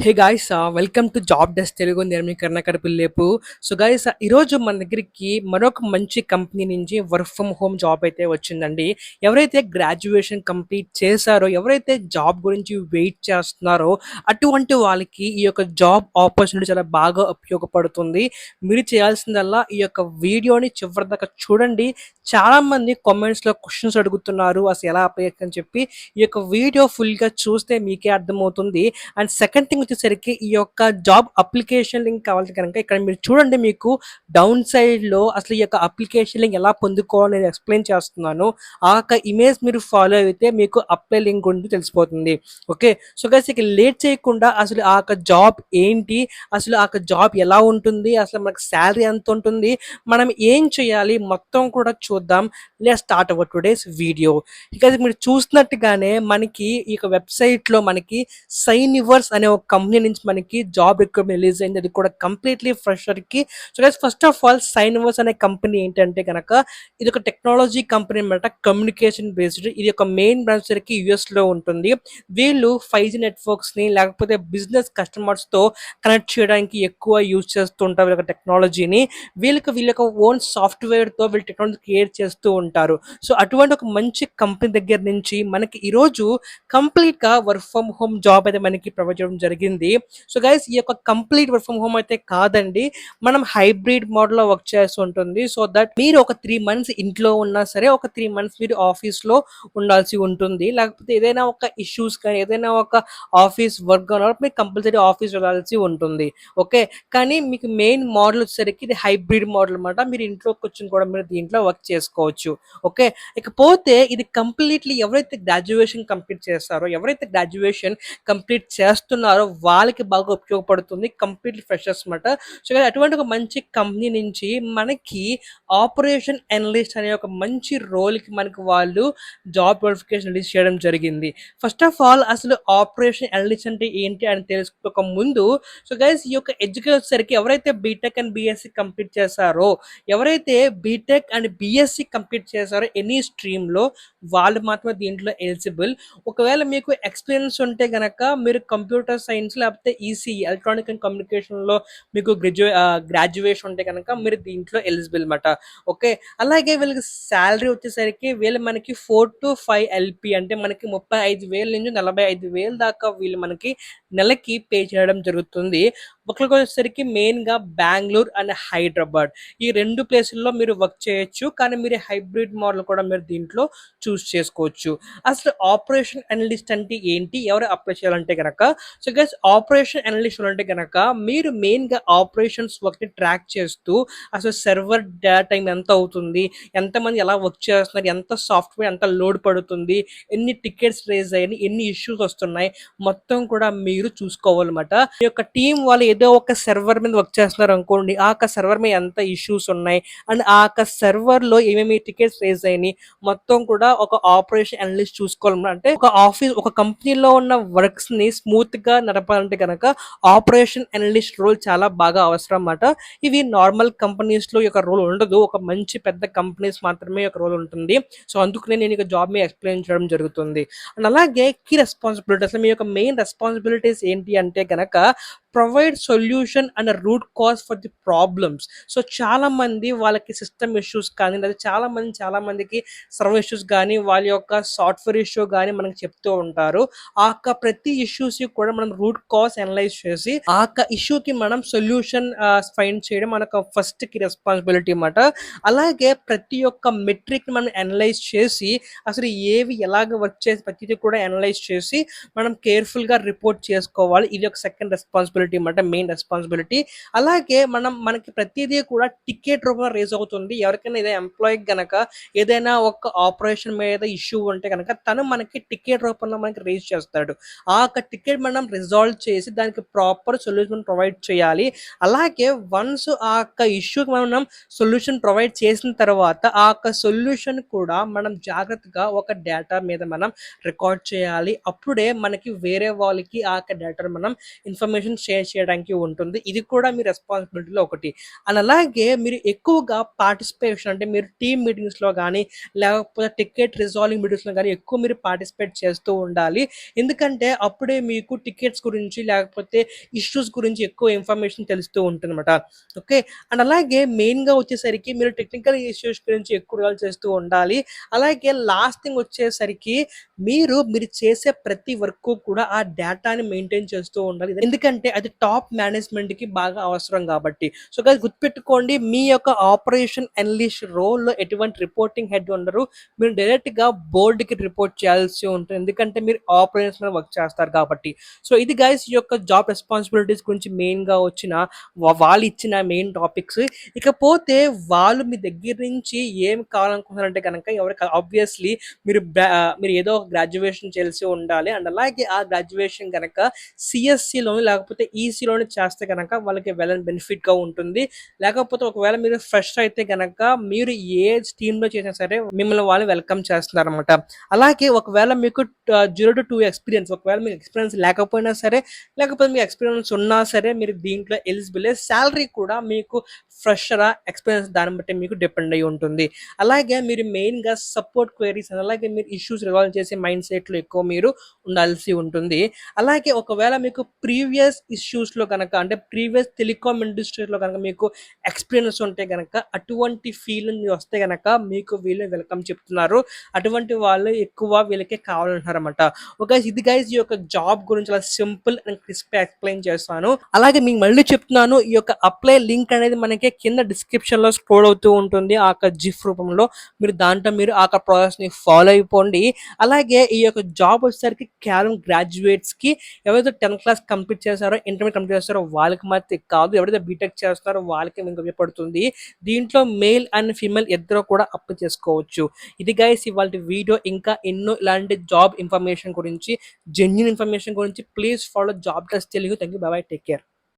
Hey guys welcome to job desk Telugu. నేను మీ Karunakar పిల్లేపు. So guys ఈరోజు మన దగ్గరికి మరొక మంచి కంపెనీ నుంచి వర్క్ ఫ్రమ్ హోమ్ జాబ్ అయితే వచ్చిందండి. ఎవరైతే గ్రాడ్యుయేషన్ కంప్లీట్ చేశారో, ఎవరైతే జాబ్ గురించి వెయిట్ చేస్తున్నారో అటువంటి వాళ్ళకి ఈ యొక్క జాబ్ ఆపర్చునిటీ చాలా బాగా ఉపయోగపడుతుంది. మీరు చేయాల్సిందల్లా ఈ యొక్క వీడియోని చివరిదాకా చూడండి. చాలా మంది కామెంట్స్లో క్వశ్చన్స్ అడుగుతున్నారు అసలు ఎలా అప్లై అని చెప్పి. ఈ యొక్క వీడియో ఫుల్గా చూస్తే మీకే అర్థమవుతుంది. అండ్ సెకండ్ థింగ్ వచ్చేసరికి ఈ యొక్క జాబ్ అప్లికేషన్ లింక్ కావాలి కనుక ఇక్కడ మీరు చూడండి, మీకు డౌన్ సైడ్లో అసలు ఈ యొక్క అప్లికేషన్ లింక్ ఎలా పొందుకోవాలో నేను ఎక్స్ప్లెయిన్ చేస్తున్నాను. ఆ యొక్క ఇమేజ్ మీరు ఫాలో అయితే మీకు అప్లై లింక్ గురించి తెలిసిపోతుంది. ఓకే, సో గైస్ ఇక లేట్ చేయకుండా అసలు ఆ యొక్క జాబ్ ఏంటి, అసలు ఆ యొక్క జాబ్ ఎలా ఉంటుంది, అసలు మనకు శాలరీ ఎంత ఉంటుంది, మనం ఏం చేయాలి మొత్తం కూడా చూద్దాం. Let's start our today's video. ఇక మీరు చూసినట్టుగానే మనకి ఈ యొక్క వెబ్సైట్లో మనకి సైనివర్స్ అనే ఒక కంపెనీ నుంచి మనకి జాబ్ రిక్రూట్మెంట్ రిలీజ్ అయింది. అది కూడా కంప్లీట్లీ ఫ్రెషర్కి. So guys first of all సైనివర్స్ అనే కంపెనీ ఏంటంటే కనుక ఇది ఒక టెక్నాలజీ కంపెనీ అనమాట, కమ్యూనికేషన్ బేస్డ్. ఇది ఒక మెయిన్ బ్రాంచ్ సరికి యుఎస్లో ఉంటుంది. వీళ్ళు 5G నెట్వర్క్స్ని లేకపోతే బిజినెస్ కస్టమర్స్తో కనెక్ట్ చేయడానికి ఎక్కువ యూజ్ చేస్తూ ఉంటారు వీళ్ళ టెక్నాలజీని. వీళ్ళ యొక్క ఓన్ సాఫ్ట్వేర్తో వీళ్ళు టెక్నాలజీ క్రియేట్ చేస్తూ ఉంటారు. సో అటువంటి ఒక మంచి కంపెనీ దగ్గర నుంచి మనకి ఈరోజు కంప్లీట్గా వర్క్ ఫ్రమ్ హోమ్ జాబ్ అయితే మనకి ప్రొవైడ్ చేయడం జరిగింది. సో గైస్ ఈ యొక్క కంప్లీట్ వర్క్ ఫ్రమ్ హోమ్ అయితే కాదండి, మనం హైబ్రిడ్ మోడల్లో వర్క్ చేస్తూ ఉంటుంది. సో దట్ మీరు ఒక 3 months ఇంట్లో ఉన్నా సరే, ఒక 3 months మీరు ఆఫీస్లో ఉండాల్సి ఉంటుంది. లేకపోతే ఏదైనా ఒక ఇష్యూస్ కానీ ఏదైనా ఒక ఆఫీస్ వర్క్ ఉన్నప్పుడు మీరు కంపల్సరీ ఆఫీస్ వెళ్ళాల్సి ఉంటుంది. ఓకే, కానీ మీకు మెయిన్ మోడల్ వచ్చేసరికి ఇది హైబ్రిడ్ మోడల్ అనమాట. మీరు ఇంట్లోకి వచ్చి కూడా మీరు దీంట్లో వర్క్ చేసుకోవచ్చు. ఓకే, ఇకపోతే ఇది కంప్లీట్లీ ఎవరైతే గ్రాడ్యుయేషన్ కంప్లీట్ చేస్తారో, ఎవరైతే గ్రాడ్యుయేషన్ కంప్లీట్ చేస్తున్నారో వాళ్ళకి బాగా ఉపయోగపడుతుంది. కంప్లీట్లీ ఫ్రెషర్స్ అనమాట. సో అటువంటి ఒక మంచి కంపెనీ నుంచి మనకి ఆపరేషన్ అనలిస్ట్ అనే ఒక మంచి రోల్కి మనకి వాళ్ళు జాబ్ నోటిఫికేషన్ రిలీజ్ చేయడం జరిగింది. ఫస్ట్ ఆఫ్ ఆల్ అసలు ఆపరేషన్ అనలిస్ట్ అంటే ఏంటి అని తెలుసుకోక ముందు, సో గైస్ ఈ యొక్క ఎడ్యుకేషన్ వచ్చేసరికి ఎవరైతే బీటెక్ అండ్ బీఎస్సీ కంప్లీట్ చేశారో, ఎవరైతే బీటెక్ అండ్ బీఎస్సీ కంప్లీట్ చేశారో ఎనీ స్ట్రీమ్లో వాళ్ళు మాత్రమే దీంట్లో ఎలిజిబుల్. ఒకవేళ మీకు ఎక్స్పీరియన్స్ ఉంటే గనక మీరు కంప్యూటర్ సైన్స్ లేకపోతే ఈసీఈ ఎలక్ట్రానిక్ అండ్ కమ్యూనికేషన్లో మీకు గ్రాడ్యుయేషన్ ఉంటే కనుక మీరు దీంట్లో ఎలిజిబుల్ అనమాట. ఓకే, అలాగే వీళ్ళకి శాలరీ వచ్చేసరికి వీళ్ళు మనకి 4 to 5 LP అంటే మనకి 35,000 నుంచి 45,000 దాకా వీళ్ళు మనకి నెలకి పే చేయడం జరుగుతుంది. ఒకరికి వచ్చేసరికి మెయిన్గా బెంగళూరు అండ్ హైదరాబాద్ ఈ 2 ప్లేసుల్లో మీరు వర్క్ చేయొచ్చు. కానీ మీరు హైబ్రిడ్ మోడల్ కూడా మీరు దీంట్లో చూస్ చేసుకోవచ్చు. అసలు ఆపరేషన్ అనలిస్ట్ అంటే ఏంటి, ఎవరు అప్లై చేయాలంటే కనుక, సో గైస్ ఆపరేషన్ అనలిస్ట్ అంటే కనుక మీరు మెయిన్గా ఆపరేషన్స్ వర్క్ని ట్రాక్ చేస్తూ అసలు సర్వర్ డేటా టైం ఎంత అవుతుంది, ఎంతమంది ఎలా వర్క్ చేస్తున్నారు, ఎంత సాఫ్ట్వేర్ ఎంత లోడ్ పడుతుంది, ఎన్ని టికెట్స్ రేజ్ అయ్యాయి, ఎన్ని ఇష్యూస్ వస్తున్నాయి, మొత్తం కూడా మీరు చూసుకోవాలన్నమాట. ఈ యొక్క టీం వాళ్ళు ఏదో ఒక సర్వర్ మీద వర్క్ చేస్తున్నారు అనుకోండి, ఆ యొక్క సర్వర్ మీద ఎంత ఇష్యూస్ ఉన్నాయి అండ్ ఆ యొక్క సర్వర్లో ఏమేమి టికెట్స్ రేజ్ అయినాయి మొత్తం కూడా ఒక ఆపరేషన్ అనలిస్ట్ చూసుకోవాలన్నమాట. అంటే ఒక కంపెనీలో ఉన్న వర్క్స్ ని స్మూత్ గా నడపాలంటే కనుక ఆపరేషన్ అనలిస్ట్ రోల్ చాలా బాగా అవసరం అన్నమాట. ఇవి నార్మల్ కంపెనీస్ లో ఈ యొక్క రోల్ ఉండదు, ఒక మంచి పెద్ద కంపెనీస్ మాత్రమే ఒక రోల్ ఉంటుంది. సో అందుకనే నేను ఇక జాబ్ మీద ఎక్స్ప్లెయిన్ చేయడం జరుగుతుంది. అండ్ అలాగే కీ రెస్పాన్సిబిలిటీస్, మీ యొక్క మెయిన్ రెస్పాన్సిబిలిటీస్ ఏంటి అంటే కనుక provide solution and root cause for the problems. So చాలా మంది వాళ్ళకి సిస్టమ్ ఇష్యూస్ కానీ లేదా చాలా మందికి సర్వర్ ఇష్యూస్ కానీ వాళ్ళ యొక్క సాఫ్ట్వేర్ ఇష్యూ కానీ మనకి చెప్తూ ఉంటారు. ఆ యొక్క ప్రతి ఇష్యూస్ కూడా మనం రూట్ కాజ్ అనలైజ్ చేసి ఆ యొక్క ఇష్యూకి మనం సొల్యూషన్ ఫైండ్ చేయడం మనకు ఫస్ట్ కి రెస్పాన్సిబిలిటీ అన్నమాట. అలాగే ప్రతి ఒక్క మెట్రిక్ మనం అనలైజ్ చేసి అసలు ఏవి ఎలాగ వర్క్ చేసి ప్రతిదీ కూడా అనలైజ్ చేసి మనం కేర్ఫుల్గా రిపోర్ట్ చేసుకోవాలి. ఇది ఒక సెకండ్ రెస్పాన్సిబిలిటీ అన్నమాట, మెయిన్ రెస్పాన్సిబిలిటీ. అలాగే మనకి ప్రతిదీ కూడా టికెట్ రూపంలో రేజ్ అవుతుంది. ఎవరికైనా ఏదైనా ఎంప్లాయీ గనక ఏదైనా ఒక ఆపరేషన్ మీద ఇష్యూ ఉంటే కనుక తను మనకి టికెట్ రూపంలో మనకి రేజ్ చేస్తాడు. ఆ యొక్క టికెట్ మనం రిజాల్వ్ చేసి దానికి ప్రాపర్ సొల్యూషన్ ప్రొవైడ్ చేయాలి. అలాగే వన్స్ ఆ యొక్క ఇష్యూకి మనం సొల్యూషన్ ప్రొవైడ్ చేసిన తర్వాత ఆ యొక్క సొల్యూషన్ కూడా మనం జాగ్రత్తగా ఒక డేటా మీద మనం రికార్డ్ చేయాలి. అప్పుడే మనకి వేరే వాళ్ళకి ఆ యొక్క డేటా మనం ఇన్ఫర్మేషన్ షేర్ షేర్ చేయడానికి ఉంటుంది. ఇది కూడా మీ రెస్పాన్సిబిలిటీలో ఒకటి. అండ్ అలాగే మీరు ఎక్కువగా పార్టిసిపేషన్ అంటే మీరు టీమ్ మీటింగ్స్‌లో గానీ, లేకపోతే టికెట్ రిజాల్వింగ్ మీటింగ్స్‌లో గానీ ఎక్కువ మీరు పార్టిసిపేట్ చేస్తూ ఉండాలి. ఎందుకంటే అప్పుడే మీకు టికెట్స్ గురించి లేకపోతే ఇష్యూస్ గురించి ఎక్కువ ఇన్ఫర్మేషన్ తెలుస్తూ ఉంటుందన్నమాట. ఓకే. అండ్ అలాగే మెయిన్‌గా వచ్చేసరికి మీరు టెక్నికల్ ఇష్యూస్ గురించి ఎక్కువగా చేస్తూ ఉండాలి. అలాగే లాస్ట్ థింగ్ వచ్చేసరికి మీరు చేసే ప్రతి వర్క్ కూడా ఆ డేటాని మెయింటైన్ చేస్తూ ఉండాలి. ఎందుకంటే అది టాప్ మేనేజ్మెంట్‌కి బాగా అవసరం కాబట్టి. సో గైస్ గుర్తుపెట్టుకోండి, మీ యొక్క ఆపరేషన్ అనలిస్ట్ రోల్‌లో ఎటువంటి రిపోర్టింగ్ హెడ్ ఉండరు. మీరు డైరెక్ట్‌గా బోర్డ్‌కి రిపోర్ట్ చేయాల్సి ఉంటుంది. ఎందుకంటే మీరు ఆపరేషనల్ వర్క్ చేస్తారు కాబట్టి. సో ఇది గైస్ ఈ యొక్క జాబ్ రెస్పాన్సిబిలిటీస్ గురించి మెయిన్‌గా వచ్చిన వాళ్ళు ఇచ్చిన మెయిన్ టాపిక్స్. ఇకపోతే వాళ్ళు మీ దగ్గర నుంచి ఏం కావాలనుకుంటున్నారంటే గనక ఎవరికి ఆబ్వియస్లీ మీరు ఏదో ఒక గ్రాడ్యుయేషన్ చేసి ఉండాలి. అండ్ అలాగే ఆ గ్రాడ్యుయేషన్ గనక సిఎస్సిలోని లేకపోతే ఈసీలోని చేస్తే గనక వాళ్ళకి వెల్ అండ్ బెనిఫిట్‌గా ఉంటుంది. లేకపోతే ఒకవేళ మీరు ఫ్రెషర్ అయితే గనక మీరు ఏ స్ట్రీమ్‌లో చేసినా సరే మిమ్మల్ని వాళ్ళు వెల్కమ్ చేస్తున్నారనమాట. అలాగే ఒకవేళ మీకు 0-2 ఎక్స్‌పీరియన్స్, ఒకవేళ మీకు ఎక్స్‌పీరియన్స్ లేకపోయినా సరే, లేకపోతే మీకు ఎక్స్‌పీరియన్స్ ఉన్నా సరే మీరు దీంట్లో ఎలిజిబులే. సాలరీ కూడా మీకు ఫ్రెషరా, ఎక్స్‌పీరియన్స్ దాన్ని బట్టి మీకు డిపెండ్ అయ్యి ఉంటుంది. అలాగే మీరు మెయిన్‌గా సపోర్ట్ క్వెరీస్ అలాగే మీరు ఇష్యూస్ రిజాల్వ్ చేసే మైండ్ సెట్‌లో ఎక్కువ మీరు ఉండాల్సి ఉంటుంది. అలాగే ఒకవేళ మీకు ప్రీవియస్ ఇష్యూస్‌లో గనక అంటే ప్రీవియస్ టెలికామ్ ఇండస్ట్రీలో గనక మీకు ఎక్స్‌పీరియన్స్ ఉంటే గనక అటువంటి ఫీల్డ్ వస్తే గనక మీకు వీళ్ళు వెల్కమ్ చెప్తున్నారు. అటువంటి వాళ్ళు ఎక్కువ వీళ్ళకి కావాలంటున్నారన్నమాట. ఓకే. ఇది గైస్ ఈ యొక్క జాబ్ గురించి చాలా సింపుల్ అండ్ క్రిస్ప్‌గా ఎక్స్‌ప్లెయిన్ చేస్తాను. అలాగే మీకు మళ్ళీ చెప్తున్నాను, ఈ యొక్క అప్లై లింక్ అనేది మనకి కింద డిస్క్రిప్షన్‌లో స్క్రోల్ అవుతూ ఉంటుంది. ఆ యొక్క జిఫ్ రూపంలో మీరు ఆ యొక్క ప్రాసెస్‌ని ఫాలో అయిపోండి. అలాగే ఈ యొక్క జాబ్ వచ్చేసరికి కేవలం గ్రాడ్యుయేట్స్‌కి, ఎవరైతే 10th క్లాస్ కంప్లీట్ చేశారో, ఇంటర్మీడియేట్ కంప్లీట్ చేస్తారో వాళ్ళకి మాత్రం కాదు. ఎవరైతే బీటెక్ చేస్తారో వాళ్ళకి మీకు ఉపయోగపడుతుంది. దీంట్లో మేల్ అండ్ ఫీమేల్ ఇద్దరు కూడా అప్లై చేసుకోవచ్చు. ఇది గైస్ ఇవాల్టి వీడియో. ఇంకా ఎన్నో ఇలాంటి జాబ్ ఇన్ఫర్మేషన్ గురించి, జెన్యూన్ ఇన్ఫర్మేషన్ గురించి please follow job desk Telugu. Thank you. By by. Take care.